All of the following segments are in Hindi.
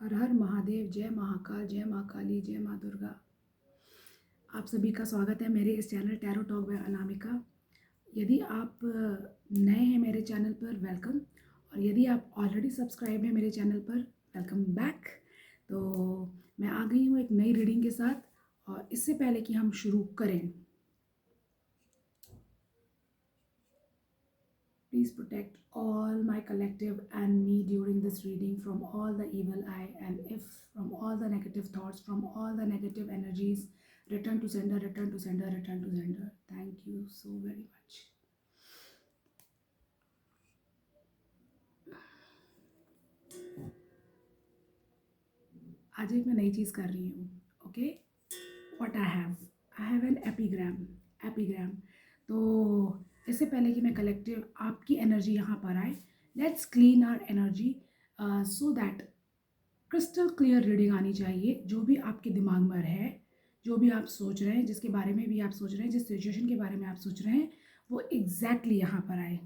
हर हर महादेव, जय महाकाल, जय माँ काली, जय माँ दुर्गा। आप सभी का स्वागत है मेरे इस channel tarot talk bye Anamika. यदि आप नए हैं मेरे चैनल पर, वेलकम। और यदि आप ऑलरेडी सब्सक्राइब हैं मेरे चैनल पर, वेलकम बैक। तो मैं आ गई हूँ एक नई रीडिंग के साथ। और इससे पहले कि हम शुरू करें, please protect all my collective and me during this reading from all the evil eye, and if from all the negative thoughts, from all the negative energies. Return to sender, return to sender, return to sender. Thank you so very much. आज एक मैं नई चीज़ कर रही हूँ। Okay, what I have an epigram. तो इससे पहले कि मैं कलेक्टिव आपकी एनर्जी यहाँ पर आए, let's clean our energy so that crystal clear reading आनी चाहिए। जो भी आपके दिमाग में है, जो भी आप सोच रहे हैं, जिसके बारे में भी आप सोच रहे हैं, जिस सिचुएशन के बारे में आप सोच रहे हैं, वो एग्जैक्टली यहाँ पर आए।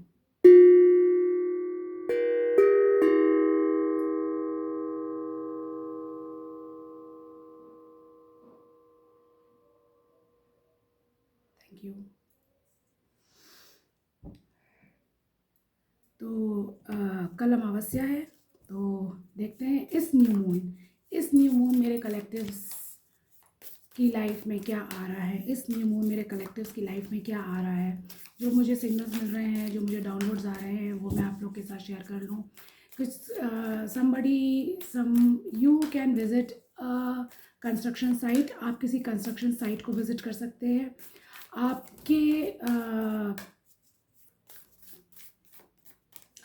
Thank you. तो कल अमावस्या है, तो देखते हैं इस न्यू मून मेरे कलेक्टिव्स की लाइफ में क्या आ रहा है। इस न्यू मून मेरे कलेक्टिव्स की लाइफ में क्या आ रहा है। जो मुझे सिग्नल्स मिल रहे हैं, जो मुझे डाउनलोड्स आ रहे हैं, वो मैं आप लोग के साथ शेयर कर लूँ। कुछ you can visit construction site. आप किसी कंस्ट्रक्शन साइट को विजिट कर सकते हैं।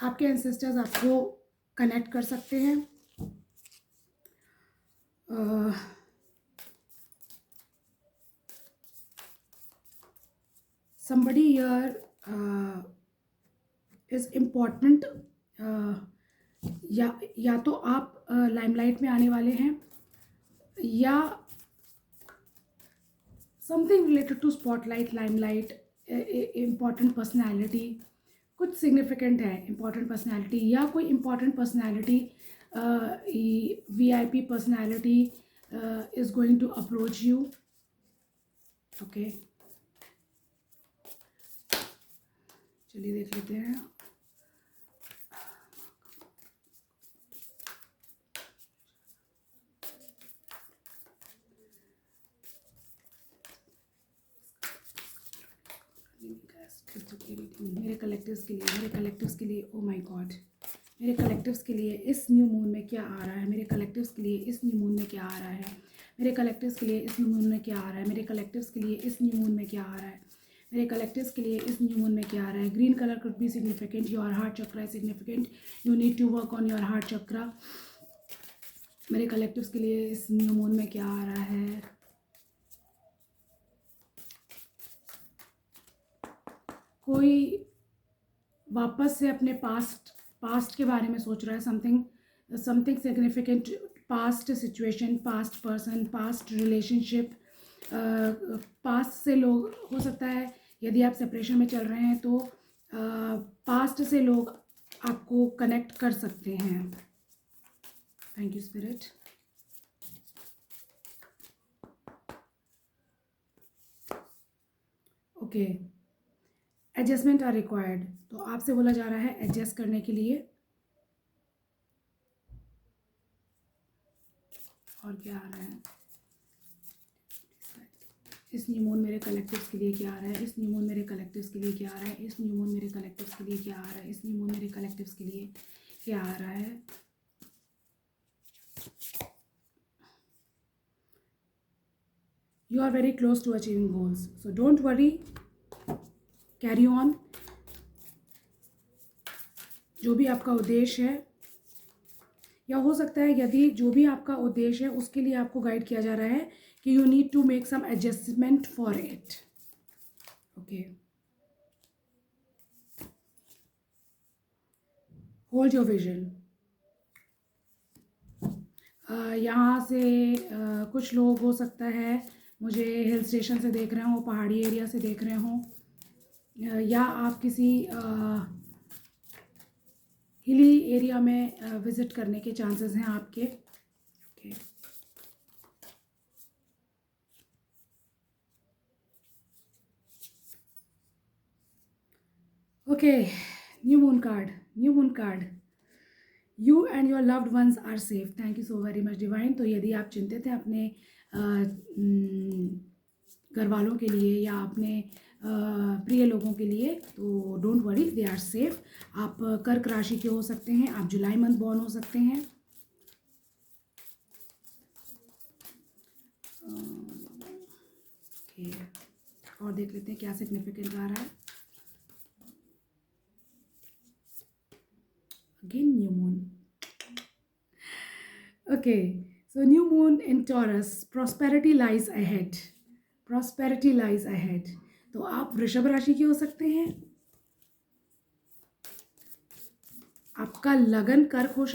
आपके एंसेस्टर्स आपको कनेक्ट कर सकते हैं। somebody here is important। या तो आप लाइमलाइट में आने वाले हैं, या something related to spotlight, limelight, important personality. कुछ सिग्निफिकेंट है इम्पॉर्टेंट पर्सनैलिटी, या कोई important personality, VIP personality is going to approach you. Okay, चलिए देख लेते हैं। मेरे कलेक्टिव्स के लिए ओ माय गॉड, मेरे कलेक्टिव्स के लिए इस न्यू मून में क्या आ रहा है। मेरे कलेक्टिव्स के लिए इस न्यू मून में क्या आ रहा है। मेरे कलेक्टिव्स के लिए इस न्यू मून में क्या आ रहा है। मेरे कलेक्टिव्स के लिए इस न्यू मून में क्या आ रहा है। मेरे कलेक्टिव्स के लिए इस न्यू मून में क्या आ रहा है। Green colour could be significant, your heart chakra is significant, you need to work on your heart chakra. मेरे कलेक्टिव्स के लिए इस न्यू मून में क्या आ रहा है। कोई वापस से अपने पास्ट के बारे में सोच रहा है। Something significant, past situation, past person, past relationship, past से लोग, हो सकता है यदि आप सेपरेशन में चल रहे हैं तो पास्ट से लोग आपको कनेक्ट कर सकते हैं। Thank you spirit. Okay, adjustment are required. तो आपसे बोला जा रहा है एडजस्ट करने के लिए। और क्या आ रहा है इस न्यू मून मेरे कलेक्टिव्स के लिए क्या आ रहा है। इस न्यू मून मेरे कलेक्टिव्स के लिए क्या आ रहा है। इस न्यू मून मेरे कलेक्टिव्स के लिए क्या आ रहा है। इस न्यू मून मेरे कलेक्टिव्स के लिए क्या आ रहा है। You are very close to achieving goals, so don't worry, carry on। जो भी आपका उद्देश्य है, या हो सकता है यदि जो भी आपका उद्देश्य है उसके लिए आपको गाइड किया जा रहा है कि you need to make some adjustment for it. Okay, hold your vision. यहाँ से कुछ लोग, हो सकता है मुझे हिल स्टेशन से देख रहे हों, पहाड़ी एरिया से देख रहे हों, या आप किसी हिली एरिया में विज़िट करने के चांसेस हैं आपके। Okay okay, new moon card, new moon card. You and your loved ones are safe, thank you so very much divine. तो यदि आप चिंतित हैं अपने घर वालों के लिए या अपने प्रिय लोगों के लिए, तो don't worry, they are safe. आप कर्क राशि के हो सकते हैं, आप जुलाई मंथ बॉर्न हो सकते हैं। ओके, और देख लेते हैं क्या सिग्निफिकेंट आ रहा है। Again new moon. Okay, so new moon in taurus, prosperity lies ahead, prosperity lies ahead. तो आप वृषभ राशि के हो सकते हैं, आपका लगन कर्क हो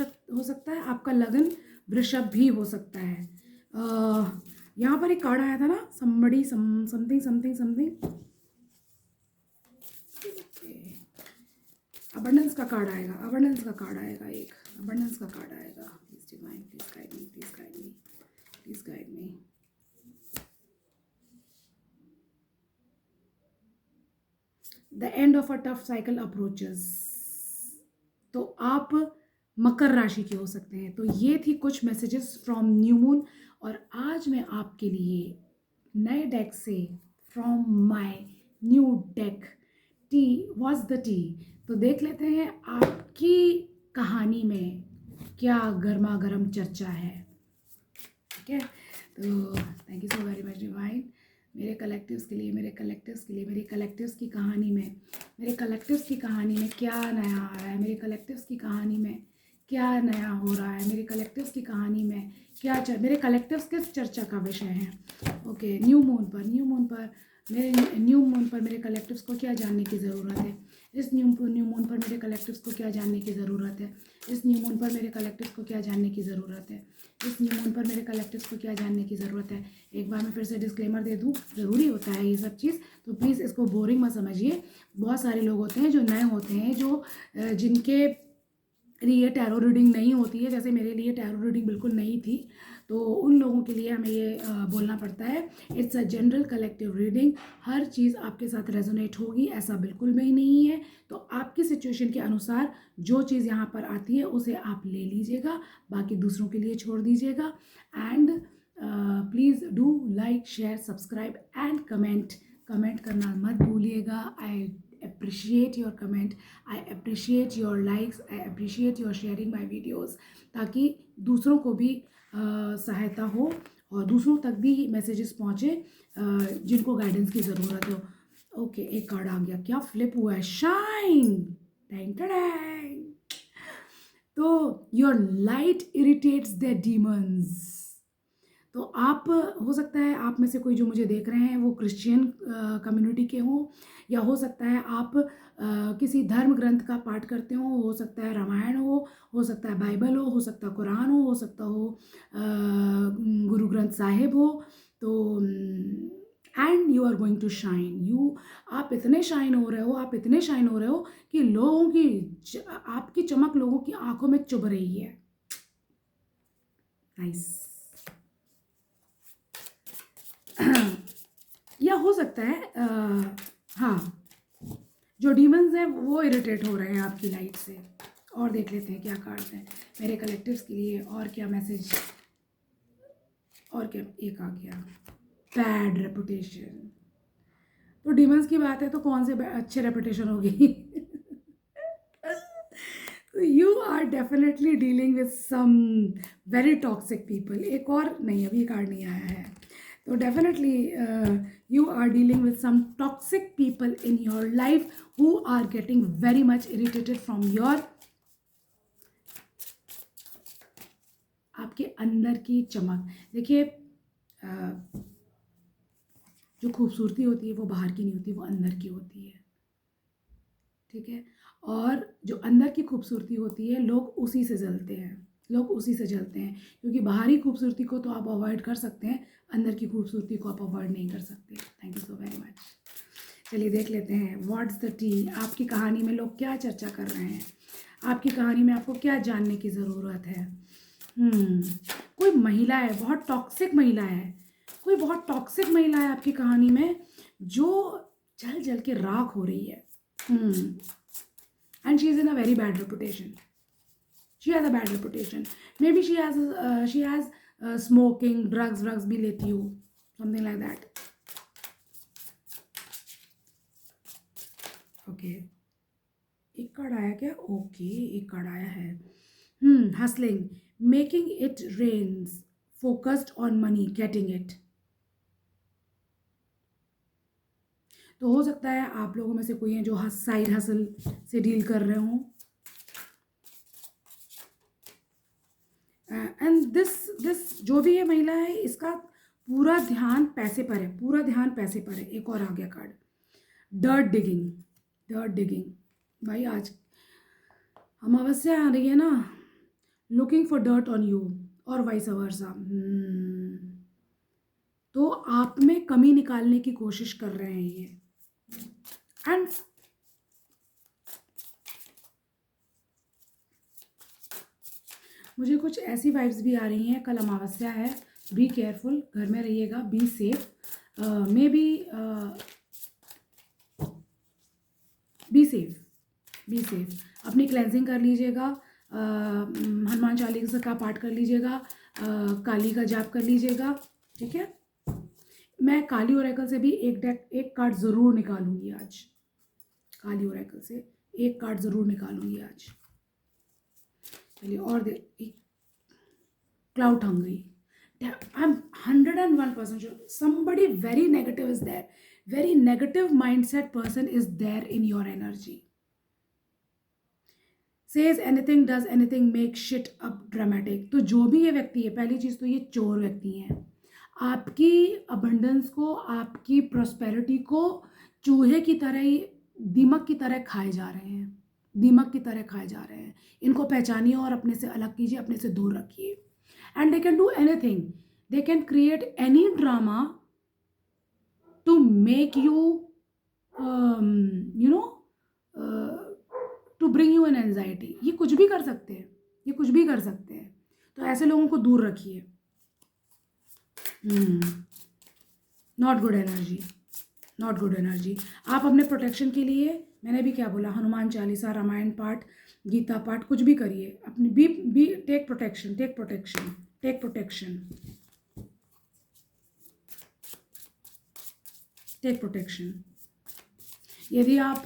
सकता है, आपका लगन वृषभ भी हो सकता है। यहाँ पर एक कार्ड आया था ना, somebody something something something, abundance का कार्ड आएगा, अबंडेंस का कार्ड आएगा, एक अबंडेंस का कार्ड आएगा। Please divine, please guide me, please guide me, please guide me. The end of a tough cycle approaches. तो आप मकर राशि के हो सकते हैं। तो ये थी कुछ मैसेजेस फ्रॉम न्यू मून। और आज मैं आपके लिए नए डेक से, from my new deck, T was the T, तो देख लेते हैं आपकी कहानी में क्या गर्मा गर्म चर्चा है। ठीक है, तो thank you so very much divine, मेरे कलेक्टिव्स के लिए, मेरे कलेक्टिव्स के लिए, मेरी कलेक्टिव्स की कहानी में, मेरे कलेक्टिव्स की कहानी में क्या नया आ रहा है, मेरे कलेक्टिव्स की कहानी में क्या नया हो रहा है, मेरे कलेक्टिव्स की कहानी में क्या मेरे कलेक्टिव्स किस चर्चा का विषय है। ओके, न्यू मून पर, न्यू मून पर मेरे, न्यू मून पर मेरे कलेक्टिव्स को क्या जानने की ज़रूरत है, इस न्यू मून पर मेरे कलेक्टिव्स को क्या जानने की ज़रूरत है, इस न्यू मून पर मेरे कलेक्टिव्स को क्या जानने की ज़रूरत है, इस न्यू मून पर मेरे कलेक्टिव्स को क्या जानने की ज़रूरत है। एक बार मैं फिर से डिस्क्लेमर दे दूँ, ज़रूरी होता है ये सब चीज़, तो प्लीज़ इसको बोरिंग मत समझिए। बहुत सारे लोग होते हैं जो नए होते हैं, जो जिनके लिए टैरो रीडिंग नहीं होती है, जैसे मेरे लिए टैरो रीडिंग बिल्कुल नहीं थी, तो उन लोगों के लिए हमें ये बोलना पड़ता है, it's a general collective reading. हर चीज़ आपके साथ रेजोनेट होगी ऐसा बिल्कुल भी नहीं है। तो आपकी सिचुएशन के अनुसार जो चीज़ यहाँ पर आती है उसे आप ले लीजिएगा, बाकी दूसरों के लिए छोड़ दीजिएगा। And please do like, share, subscribe and comment, comment करना मत भूलिएगा। आई appreciate your comment, I appreciate your likes, I appreciate your sharing my videos, ताकि दूसरों को भी सहायता हो और दूसरों तक भी मैसेजेस पहुँचे जिनको गाइडेंस की ज़रूरत हो। ओके, एक कार्ड आ गया, क्या फ्लिप हुआ है, शाइन, टैंग टैंग। तो your light irritates the demons. तो आप, हो सकता है आप में से कोई जो मुझे देख रहे हैं वो क्रिश्चियन कम्युनिटी के हों, या हो सकता है आप किसी धर्म ग्रंथ का पाठ करते हो सकता है रामायण हो सकता है बाइबल हो सकता है कुरान हो सकता हो गुरु ग्रंथ साहिब हो। तो and you are going to shine, you, आप इतने शाइन हो रहे हो, आप इतने शाइन हो रहे हो कि लोगों की आपकी चमक लोगों की आंखों में चुभ रही है। नाइस। या हो सकता है हाँ, जो डीमंस हैं वो इरिटेट हो रहे हैं आपकी लाइट से। और देख लेते हैं क्या कार्ड्स हैं मेरे कलेक्टिव्स के लिए, और क्या मैसेज, और क्या। एक आ गया, बैड रेपुटेशन। तो डीमंस की बात है तो कौन से अच्छे रेपुटेशन होगी। You are definitely dealing with some very toxic people. एक और नहीं, अभी कार्ड नहीं आया है, तो definitely you are dealing with some toxic people in your life who are getting very much irritated from your, आपके अंदर की चमक। देखिए जो खूबसूरती होती है वो बाहर की नहीं होती, वो अंदर की होती है। ठीक है, और जो अंदर की खूबसूरती होती है लोग उसी से जलते हैं, लोग उसी से जलते हैं, क्योंकि बाहरी खूबसूरती को तो आप अवॉइड कर सकते हैं, अंदर की खूबसूरती को आप अवॉइड नहीं कर सकते। Thank you so very much. चलिए देख लेते हैं व्हाट्स द टी, आपकी कहानी में लोग क्या चर्चा कर रहे हैं, आपकी कहानी में आपको क्या जानने की ज़रूरत है। कोई महिला है, बहुत टॉक्सिक महिला है, कोई बहुत टॉक्सिक महिला है आपकी कहानी में जो जल जल के राख हो रही है। And she is in a very bad reputation, she has a bad reputation, maybe she has smoking, drugs भी लेती हो, समथिंग लाइक दैट। ओके, एक कार्ड आया क्या? ओके, एक कार्ड आया है। Hustling, making it rains, focused on money, getting it. तो हो सकता है आप लोगों में से कोई है जो साइड हसल से डील कर रहे हों, एंड दिस जो भी ये महिला है इसका पूरा ध्यान पैसे पर है, पूरा ध्यान पैसे पर है। एक और आ गया card, dirt digging, dirt digging. भाई आज अमावस्या आ रही है ना, looking for dirt on you और वाइस वर्सा। तो आप में कमी निकालने की कोशिश कर रहे हैं ये, एंड मुझे कुछ ऐसी वाइब्स भी आ रही हैं, कल अमावस्या है, बी केयरफुल, घर में रहिएगा, be safe, may be safe, अपनी क्लेंजिंग कर लीजिएगा, हनुमान चालीसा का पाठ कर लीजिएगा, काली का जाप कर लीजिएगा, ठीक है। मैं काली ओरेकल से भी एक कार्ड ज़रूर निकालूंगी आज, काली ओरेकल से एक कार्ड ज़रूर निकालूंगी आज। चलिए और cloud hungry, I am 101% sure somebody very negative is there, very negative mindset person is there in your energy, says anything, does anything, make shit up dramatic। तो जो भी ये व्यक्ति है, पहली चीज़ तो ये चोर व्यक्ति हैं, आपकी अबंडेंस को, आपकी प्रॉस्पेरिटी को चूहे की तरह ही, दीमक की तरह खाए जा रहे हैं, दीमक की तरह खाए जा रहे हैं। इनको पहचानिए और अपने से अलग कीजिए, अपने से दूर रखिए। And they can do anything, they can create any drama to make you you know to bring you an anxiety. ये कुछ भी कर सकते हैं, ये कुछ भी कर सकते हैं, तो ऐसे लोगों को दूर रखिए। Not good energy, not good energy. आप अपने प्रोटेक्शन के लिए, मैंने भी क्या बोला, हनुमान चालीसा, रामायण पाठ, गीता पाठ, कुछ भी करिए, अपनी be take protection, take protection, take protection, take protection. यदि आप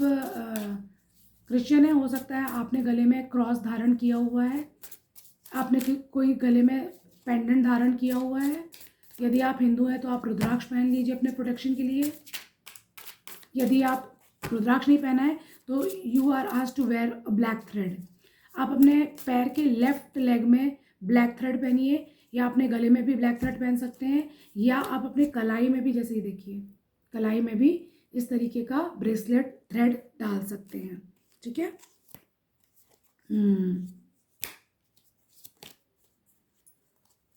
क्रिश्चियन है, हो सकता है आपने गले में क्रॉस धारण किया हुआ है, आपने कोई गले में पेंडेंट धारण किया हुआ है। यदि आप हिंदू हैं तो आप रुद्राक्ष पहन लीजिए अपने प्रोटेक्शन के लिए। यदि आप रुद्राक्ष नहीं पहना है तो you are asked to wear a black thread. आप अपने पैर के लेफ्ट लेग में ब्लैक थ्रेड पहनिए, या अपने गले में भी ब्लैक थ्रेड पहन सकते हैं, या आप अपने कलाई में भी, जैसे ही देखिए कलाई में भी इस तरीके का ब्रेसलेट थ्रेड डाल सकते हैं, ठीक है।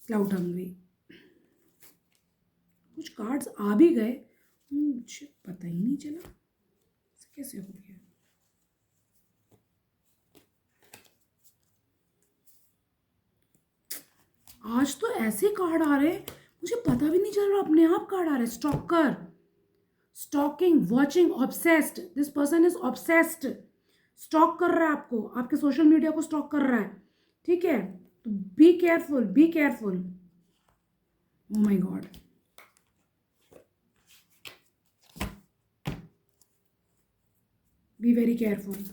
क्लाउड हंग्री, कुछ कार्ड्स आ भी गए, मुझे पता ही नहीं चला कैसे हो गया। आज तो ऐसे कार्ड आ रहे, मुझे पता भी नहीं चल रहा, अपने आप कार्ड आ रहे। Stalker, stalking, watching, obsessed, this person is obsessed, stalk कर रहा है आपको, आपके सोशल मीडिया को स्टॉक कर रहा है, ठीक है। तो be careful, be careful. O my God, B very careful,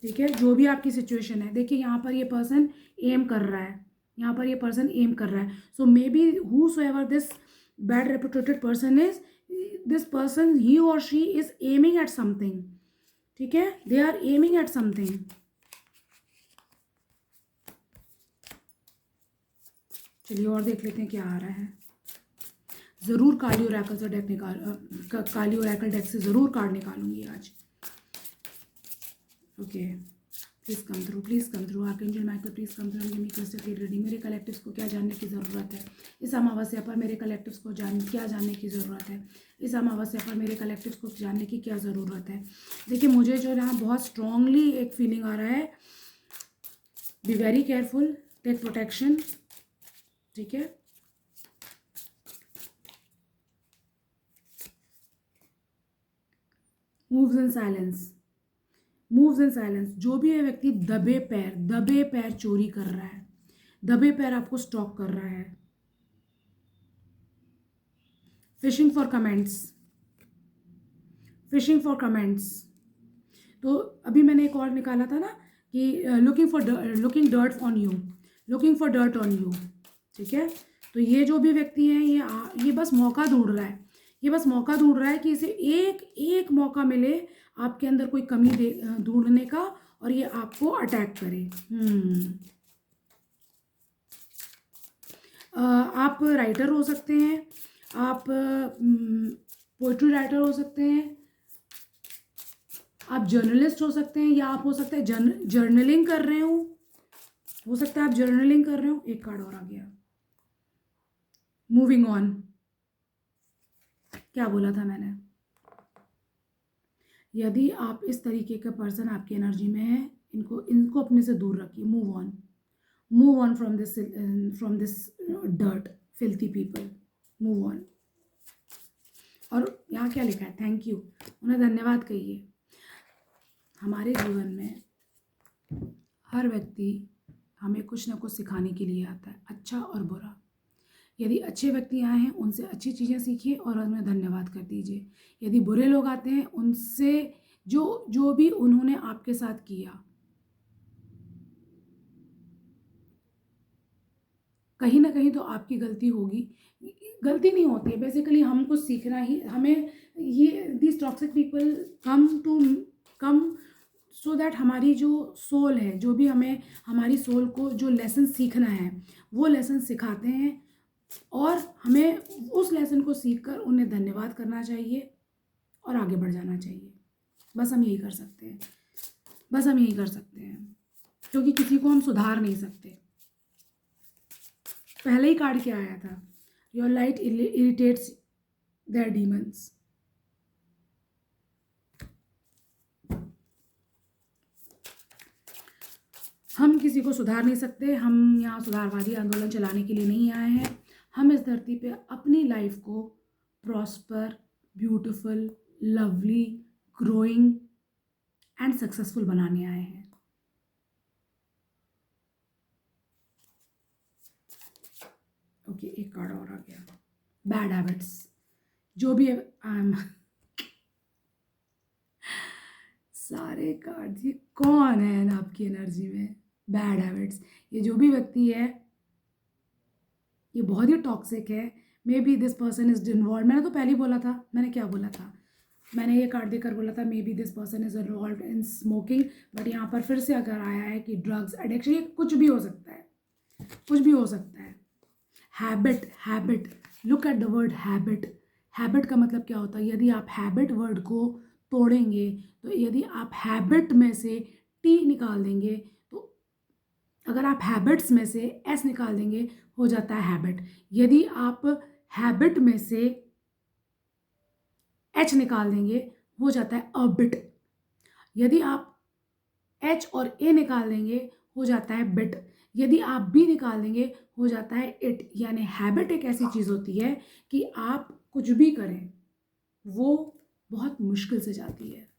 ठीक है। जो भी आपकी सिचुएशन है, देखिए यहाँ पर ये पर्सन एम कर रहा है, यहाँ पर ये पर्सन एम कर रहा है। So may be whosoever this bad reputed person is, this person, he or she is aiming at something, ठीक है, they are aiming at something। चलिए और देख लेते हैं क्या आ रहा है। ज़रूर काली ओरेकल से डेक काली ओरेकल डेक से ज़रूर कार्ड निकालूंगी आज। Okay, please come through, please come through, archangel Michael please come through, give me crystal clear reading. मेरे कलेक्टिव्स को क्या जानने की ज़रूरत है इस अमावस्या पर? मेरे कलेक्टिव्स को क्या जानने की ज़रूरत है इस अमावस्या पर? मेरे कलेक्टिव्स को जानने की क्या ज़रूरत है? देखिए मुझे जो यहाँ बहुत स्ट्रांगली एक फीलिंग आ रहा है, be very careful, take protection, ठीक है। Moves in silence, moves in silence. जो भी है व्यक्ति दबे पैर चोरी कर रहा है, दबे पैर आपको स्टॉक कर रहा है। Fishing for comments, fishing for comments. तो अभी मैंने एक और निकाला था ना कि looking dirt on you, looking for dirt on you, ठीक है। तो ये जो भी व्यक्ति है ये बस मौका ढूंढ रहा है, ये बस मौका ढूंढ रहा है कि इसे एक मौका मिले आपके अंदर कोई कमी ढूंढने का, और ये आपको अटैक करे। आप राइटर हो सकते हैं, आप पोइट्री राइटर हो सकते हैं, आप जर्नलिस्ट हो सकते हैं, या आप हो सकते हैं जर्नलिंग कर रहे हो सकता है आप जर्नलिंग कर रहे हो। एक कार्ड और आ गया, मूविंग ऑन। क्या बोला था मैंने? यदि आप इस तरीके का पर्सन आपकी एनर्जी में है, इनको अपने से दूर रखिए। Move on from this dirt, filthy people, move on. और यहाँ क्या लिखा है? थैंक यू, उन्हें धन्यवाद कहिए। हमारे जीवन में हर व्यक्ति हमें कुछ ना कुछ सिखाने के लिए आता है, अच्छा और बुरा। यदि अच्छे व्यक्ति आए हैं, उनसे अच्छी चीज़ें सीखिए और उन्हें धन्यवाद कर दीजिए। यदि बुरे लोग आते हैं, उनसे जो भी उन्होंने आपके साथ किया, कहीं ना कहीं तो आपकी गलती होगी। गलती नहीं होती है बेसिकली, हमको सीखना ही, हमें ये this toxic people come so that हमारी जो सोल है, जो भी हमें हमारी सोल को जो लेसन सीखना है, वो लेसन सिखाते हैं, और हमें उस लेसन को सीखकर उन्हें धन्यवाद करना चाहिए और आगे बढ़ जाना चाहिए। बस हम यही कर सकते हैं, बस हम यही कर सकते हैं, क्योंकि किसी को हम सुधार नहीं सकते। पहले ही कार्ड क्या आया था? Your light irritates their demons. हम किसी को सुधार नहीं सकते। हम यहाँ सुधारवादी आंदोलन चलाने के लिए नहीं आए हैं। हम इस धरती पे अपनी लाइफ को prosper, beautiful, lovely, growing and successful बनाने आए हैं। ओके, एक कार्ड और आ गया, बैड हैबिट्स। जो भी सारे कार्ड, ये कौन है ना आपकी एनर्जी में? Bad habits. ये जो भी व्यक्ति है, ये बहुत ही टॉक्सिक है। May be this person is involve. मैंने तो पहले ही बोला था, मैंने क्या बोला था? मैंने ये कार्ड देकर बोला था may be this person is involve in smoking. But यहाँ पर फिर से अगर आया है कि ड्रग्स एडिक्शन, ये कुछ भी हो सकता है, कुछ भी हो सकता है। Habit, look at the word habit. Habit का मतलब क्या होता है? यदि आप हैबिट वर्ड को तोड़ेंगे, तो यदि आप हैबिट में से टी निकाल देंगे, तो अगर आप हैबिट्स में से एस निकाल देंगे, हो जाता है हैबिट। यदि आप हैबिट में से एच निकाल देंगे, हो जाता है अबिट। यदि आप एच और ए निकाल देंगे, हो जाता है बिट। यदि आप बी निकाल देंगे, हो जाता है इट। यानी हैबिट एक ऐसी चीज़ होती है कि आप कुछ भी करें, वो बहुत मुश्किल से जाती है।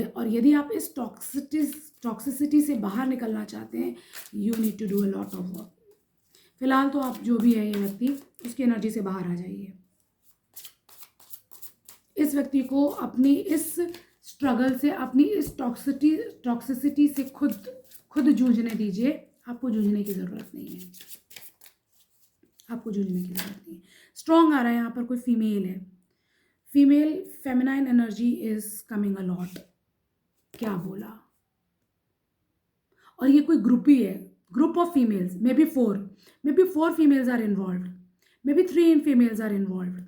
और यदि आप इस टॉक्सिसिटी से बाहर निकलना चाहते हैं, you need to do a lot of work. फिलहाल तो आप जो भी है ये व्यक्ति, उसकी एनर्जी से बाहर आ जाइए। इस व्यक्ति को अपनी इस स्ट्रगल से, अपनी इस टॉक्सिसिटी से खुद जूझने दीजिए। आपको जूझने की ज़रूरत नहीं है, आपको जूझने की ज़रूरत नहीं है। स्ट्रॉन्ग आ रहा है यहाँ पर, कोई फीमेल है, female feminine energy is coming a lot. क्या बोला? और ये कोई ग्रुप ही है, group of females, maybe four females are involve, maybe 3 females are involve.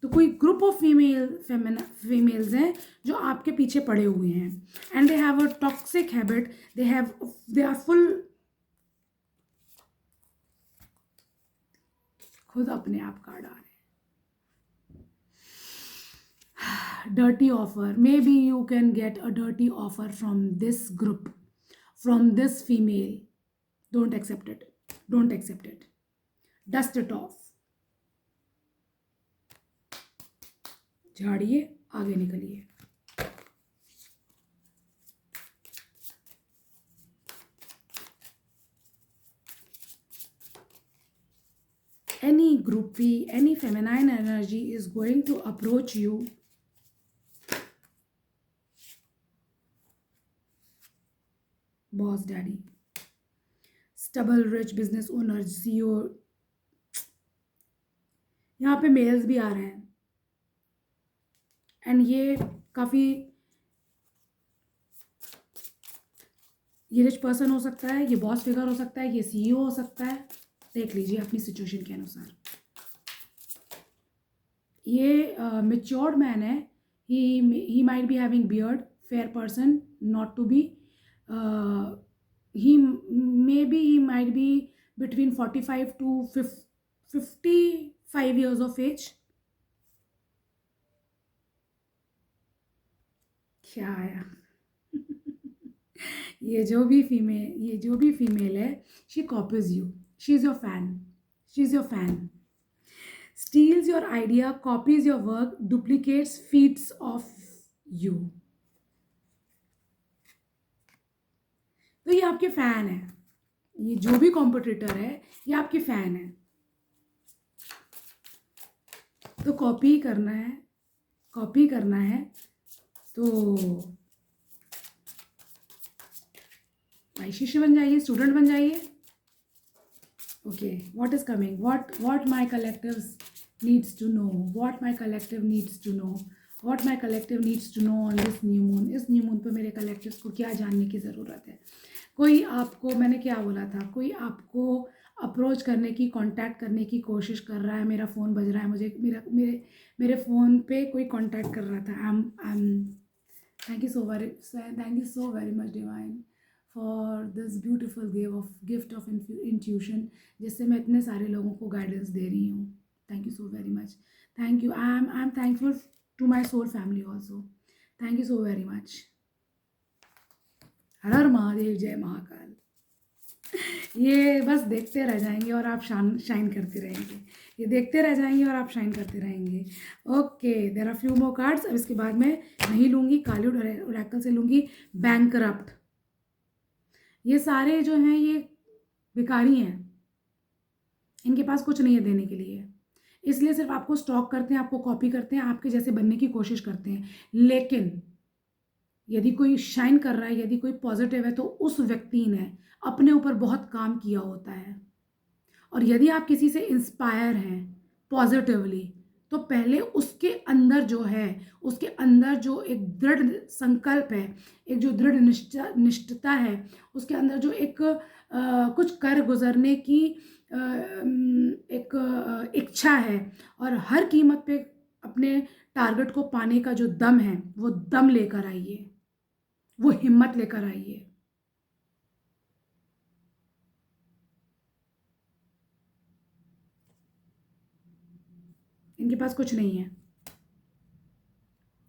तो कोई ग्रुप ऑफ फीमेल्स हैं जो आपके पीछे पड़े हुए हैं, and they have a toxic habit, they are full, खुद अपने आप कार्ड आ रहे हैं। Dirty offer. Maybe you can get a dirty offer from this group, from this female. Don't accept it. Don't accept it. Dust it off. झाड़िए, आगे निकलिए. Any groupie, any feminine energy is going to approach you. Boss daddy, stubble rich business owner, CEO. यहाँ पे मेल्स भी आ रहे हैं एंड ये काफ़ी ये रिच पर्सन हो सकता है, ये बॉस फिगर हो सकता है, ये सीईओ हो सकता है. देख लीजिए अपनी सिचुएशन के अनुसार. ये मेच्योर्ड मैन है. He might be having beard, fair person, not to be. he maybe he might be between 45 to 55 years of age. क्या आया? ये जो भी फीमेल है, she copies you. She's your fan. Steals your idea, copies your work, duplicates feats of you. तो ये आपके फैन है. ये जो भी कॉम्पिटिटर है, ये आपके फैन है. तो कॉपी करना है. तो भाई शिष्य बन जाइए, स्टूडेंट बन जाइए. Okay, what is coming, what my collective needs to know, what my collective needs to know on this new moon. इस न्यू मून पे मेरे कलेक्टिव्स को क्या जानने की ज़रूरत है? कोई आपको, मैंने क्या बोला था, कोई आपको अप्रोच करने की, कांटेक्ट करने की कोशिश कर रहा है. मेरा फ़ोन बज रहा है, मुझे मेरे फ़ोन पे कोई कांटेक्ट कर रहा था. Thank you so very much divine for this beautiful gift of intuition, जिससे मैं इतने सारे लोगों को गाइडेंस दे रही हूँ. Thank you so very much. Thank you. I am thankful to my soul family also. Thank you so very much. हर हर महादेव, जय महाकाल. ये बस देखते रह जाएंगे और आप शाइन करते रहेंगे. ये देखते रह जाएंगे और आप शाइन करते रहेंगे. Okay, there are few more cards. अब इसके बाद मैं नहीं लूँगी, काली ओरेकल से लूँगी बैंकरप्ट. ये सारे जो हैं ये भिखारी हैं, इनके पास कुछ नहीं है देने के लिए, इसलिए सिर्फ आपको स्टॉक करते हैं, आपको कॉपी करते हैं, आपके जैसे बनने की कोशिश करते हैं. लेकिन यदि कोई शाइन कर रहा है, यदि कोई पॉजिटिव है, तो उस व्यक्ति ने अपने ऊपर बहुत काम किया होता है. और यदि आप किसी से इंस्पायर हैं पॉजिटिवली, तो पहले उसके अंदर जो एक दृढ़ संकल्प है, एक जो दृढ़ निष्ठता है, उसके अंदर जो एक कुछ कर गुजरने की एक इच्छा है, और हर कीमत पे अपने टारगेट को पाने का जो दम है, वो दम लेकर आइए, वो हिम्मत लेकर आइए. इनके पास कुछ नहीं है.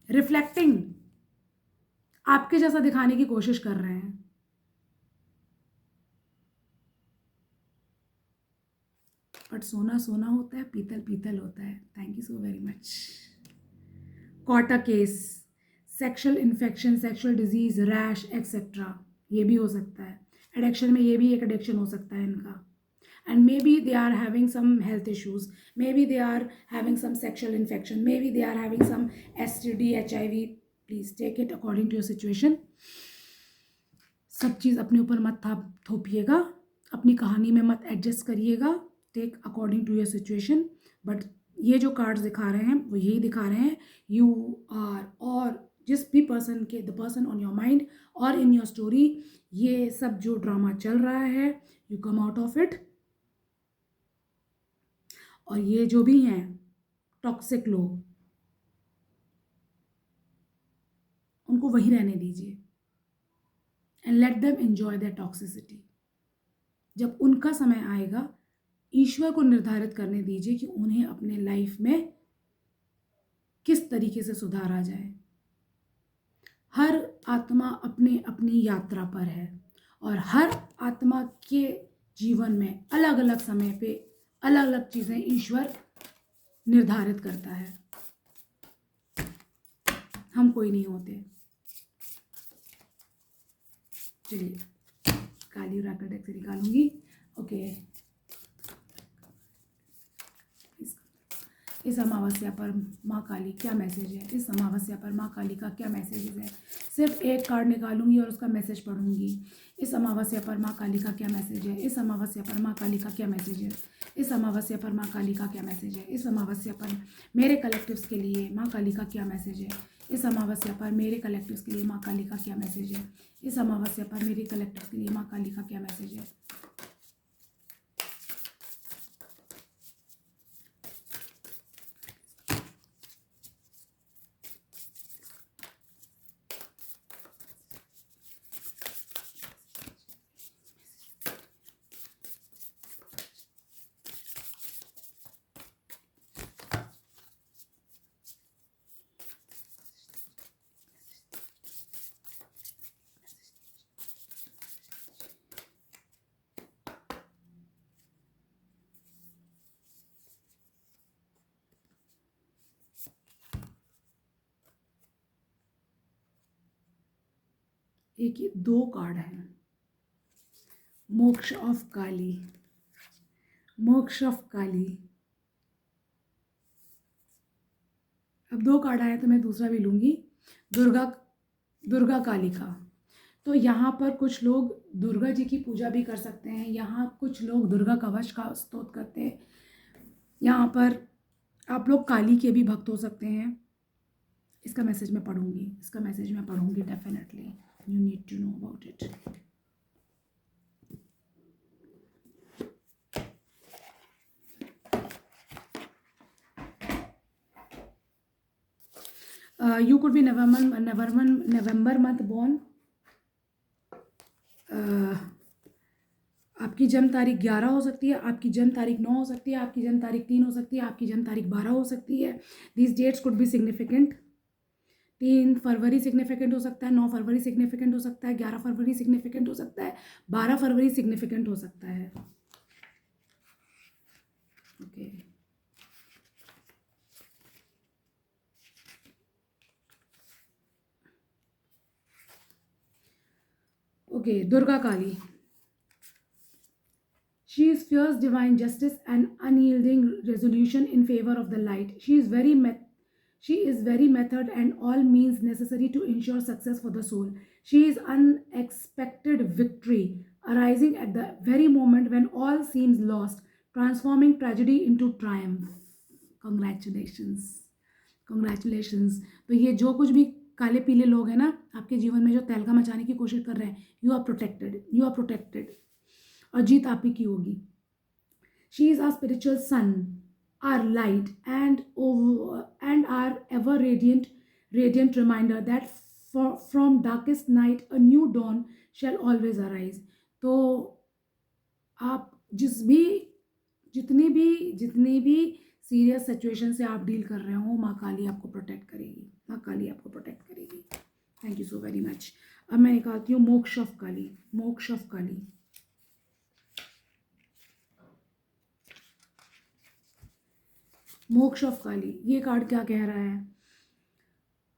रिफ्लेक्टिंग, आपके जैसा दिखाने की कोशिश कर रहे हैं. बट सोना सोना होता है, पीतल पीतल होता है. Thank you so very much. Caught a case, sexual infection, sexual disease, rash etcetera, ये भी हो सकता है. एडिक्शन में ये भी एक एडिक्शन हो सकता है इनका. And maybe they are having some health issues, maybe they are having some sexual infection, maybe they are having some STD, HIV. Please take it according to your situation. सब चीज़ अपने ऊपर मत थोपिएगा, अपनी कहानी में मत एडजस्ट करिएगा. Take according to your situation. But ये जो कार्ड्स दिखा रहे हैं वो यही दिखा रहे हैं, यू आर, और जिस भी पर्सन के, the person on your mind और इन योर स्टोरी, ये सब जो ड्रामा चल रहा है, you come out of it. और ये जो भी हैं टॉक्सिक लोग, उनको वहीं रहने दीजिए and let them enjoy there toxicity. जब उनका समय आएगा, ईश्वर को निर्धारित करने दीजिए कि उन्हें अपने लाइफ में किस तरीके से सुधारा जाए। हर आत्मा अपनी अपनी यात्रा पर है और हर आत्मा के जीवन में अलग अलग समय पे अलग अलग चीज़ें ईश्वर निर्धारित करता है। हम कोई नहीं होते। चलिए काली ओरेकल डेक से निकालूंगी। ओके, इस अमावस्या पर माँ काली क्या मैसेज है, इस अमावस्या पर माँ काली का क्या मैसेज है। सिर्फ एक कार्ड निकालूंगी और उसका मैसेज पढ़ूंगी। इस अमावस्या पर माँ काली का क्या मैसेज है, इस अमावस्या पर माँ काली का क्या मैसेज है, इस अमावस्या पर माँ काली का क्या मैसेज है, इस अमावस्या पर मेरे कलेक्टिव्स के लिए माँ काली का क्या मैसेज है, इस अमावस्या पर मेरे कलेक्टिव्स के लिए माँ काली का क्या मैसेज है, इस अमावस्या पर मेरे कलेक्टिव्स के लिए माँ काली का क्या मैसेज है। एक ये 2 कार्ड हैं, मोक्ष ऑफ काली, मोक्ष ऑफ काली। अब 2 कार्ड आए तो मैं दूसरा भी लूँगी, दुर्गा काली का। तो यहाँ पर कुछ लोग दुर्गा जी की पूजा भी कर सकते हैं, यहाँ कुछ लोग दुर्गा कवच का स्तोत्र करते हैं, यहाँ पर आप लोग काली के भी भक्त हो सकते हैं। इसका मैसेज मैं पढ़ूंगी, इसका मैसेज मैं पढ़ूंगी definitely. You need to know about it. You could be November month born. आपकी जन्म तारीख 11 हो सकती है, आपकी जन्म तारीख 9 हो सकती है, आपकी जन्म तारीख 3 हो सकती है, आपकी जन्म तारीख 12 हो सकती है। These dates could be significant. 3 February significant हो सकता है, 9 फरवरी सिग्निफिकेंट हो सकता है, 11 फरवरी सिग्निफिकेंट हो सकता है, 12 फरवरी सिग्निफिकेंट हो सकता है। Okay, okay, Durga Kali. She is fierce divine justice and unyielding resolution in favor of the light. She is very method and all means necessary to ensure success for the soul. She is unexpected victory arising at the very moment when all seems lost, transforming tragedy into triumph. Congratulations. Congratulations. तो ये जो कुछ भी काले पीले लोग हैं ना आपके जीवन में जो तहलका मचाने की कोशिश कर रहे हैं, you are protected, you are protected और जीत आप ही की होगी। She is our spiritual sun, our light and our ever radiant reminder that from darkest night a new dawn shall always arise. तो आप जितनी भी सीरियस सिचुएशन से आप डील कर रहे हो, माँ काली आपको प्रोटेक्ट करेगी, माँ काली आपको प्रोटेक्ट करेगी। Thank you so very much. अब मैं निकालती हूँ मोक्ष ऑफ काली, मोक्ष ऑफ काली। मोक्ष ऑफ काली, ये कार्ड क्या कह रहा है?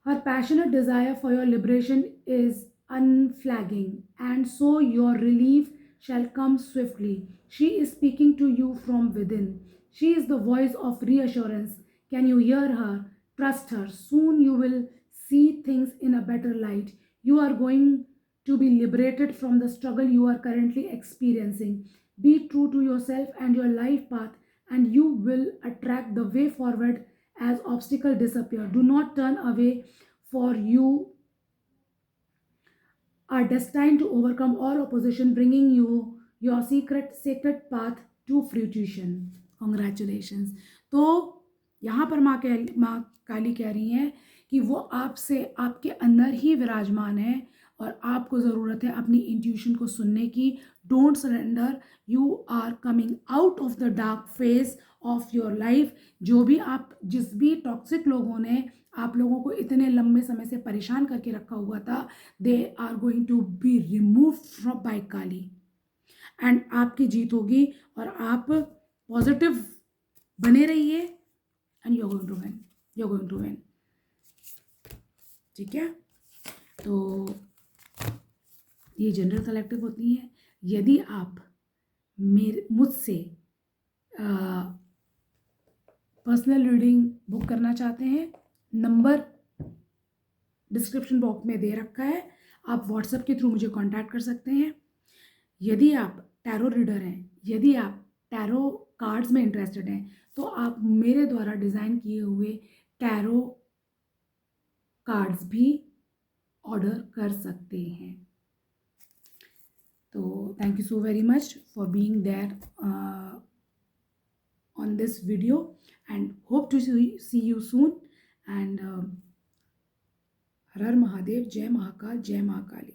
Her passionate desire for your liberation is unflagging, and so your relief shall come swiftly. She is speaking to you from within. She is the voice of reassurance. Can you hear her? Trust her. Soon you will see things in a better light. You are going to be liberated from the struggle you are currently experiencing. Be true to yourself and your life path, and you will attract the way forward as obstacles disappear. Do not turn away, for you are destined to overcome all opposition, bringing you your sacred path to fruition. Congratulations. तो यहाँ पर माँ काली कह रही हैं कि वो आपसे आपके अंदर ही विराजमान है और आपको ज़रूरत है अपनी इंट्यूशन को सुनने की. Don't surrender. You are coming out of the dark phase of your life. जो भी आप, जिस भी टॉक्सिक लोगों ने आप लोगों को इतने लंबे समय से परेशान करके रखा हुआ था, they are going to be remove from by Kali, and आपकी जीत होगी और आप पॉजिटिव बने रहिए and you are going to win, you are going to win. ठीक है, तो ये जनरल कलेक्टिव होती है। यदि आप मुझसे पर्सनल रीडिंग बुक करना चाहते हैं, नंबर डिस्क्रिप्शन बॉक्स में दे रखा है, आप व्हाट्सएप के थ्रू मुझे कांटेक्ट कर सकते हैं। यदि आप टैरो रीडर हैं, यदि आप टैरो कार्ड्स में इंटरेस्टेड हैं, तो आप मेरे द्वारा डिज़ाइन किए हुए टैरो कार्ड्स भी ऑर्डर कर सकते हैं। तो thank you so very much for being there on this video, and hope to see you soon, and Har Har Mahadev, Jai Mahakal, Jai Mahakali.